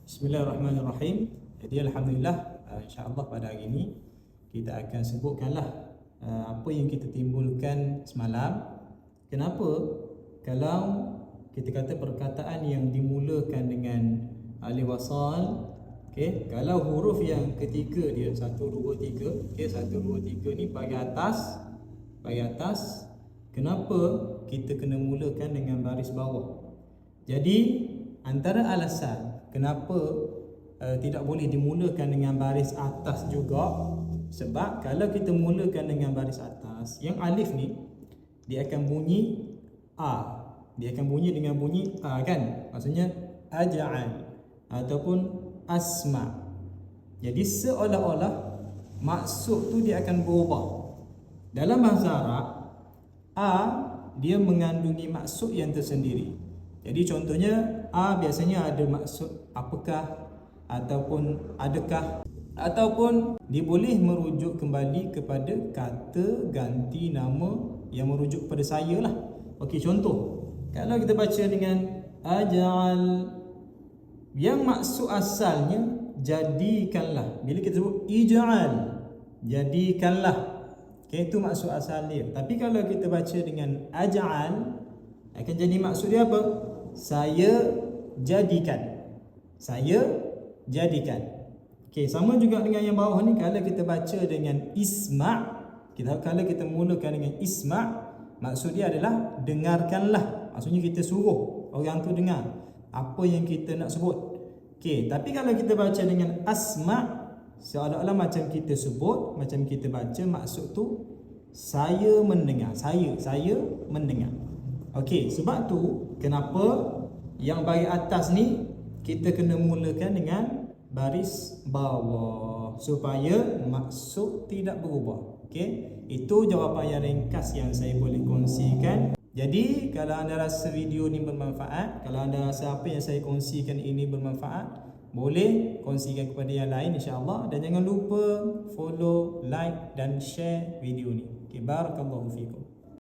Bismillahirrahmanirrahim. Jadi alhamdulillah, insya-Allah pada hari ini kita akan sebutkanlah apa yang kita timbulkan semalam. Kenapa kalau kita kata perkataan yang dimulakan dengan alif wasal, okey, kalau huruf yang ketiga dia 1 2 3, okey, 1 2 3 ni bagi atas, kenapa kita kena mulakan dengan baris bawah? Jadi antara alasan kenapa tidak boleh dimulakan dengan baris atas juga, sebab kalau kita mulakan dengan baris atas, yang alif ni dia akan bunyi a. Dia akan bunyi dengan bunyi a kan? Maksudnya aj'al ataupun asma. Jadi seolah-olah maksud tu dia akan berubah. Dalam bahasa Arab, a dia mengandungi maksud yang tersendiri. Jadi contohnya a biasanya ada maksud apakah ataupun adakah, ataupun dia boleh merujuk kembali kepada kata ganti nama yang merujuk kepada saya lah. Okey, contoh kalau kita baca dengan aj'al, yang maksud asalnya jadikanlah. Bila kita sebut ij'al, jadikanlah, okey, itu maksud asal dia. Tapi kalau kita baca dengan aj'al, akan jadi maksud dia apa? Saya jadikan. Okey, sama juga dengan yang bawah ni. Kalau kita baca dengan isma', kalau kita mulakan dengan isma', maksud dia adalah dengarkanlah. Maksudnya kita suruh orang tu dengar apa yang kita nak sebut. Okey, tapi kalau kita baca dengan asma', seolah-olah macam kita sebut, macam kita baca, maksud tu saya mendengar. Saya mendengar. Okey, sebab tu kenapa yang bagi atas ni kita kena mulakan dengan baris bawah supaya maksud tidak berubah. Okey, itu jawapan yang ringkas yang saya boleh kongsikan. Jadi kalau anda rasa video ni bermanfaat, kalau anda rasa apa yang saya kongsikan ini bermanfaat, boleh kongsikan kepada yang lain insya-Allah, dan jangan lupa follow, like dan share video ni. Okey, barakallahu fikum.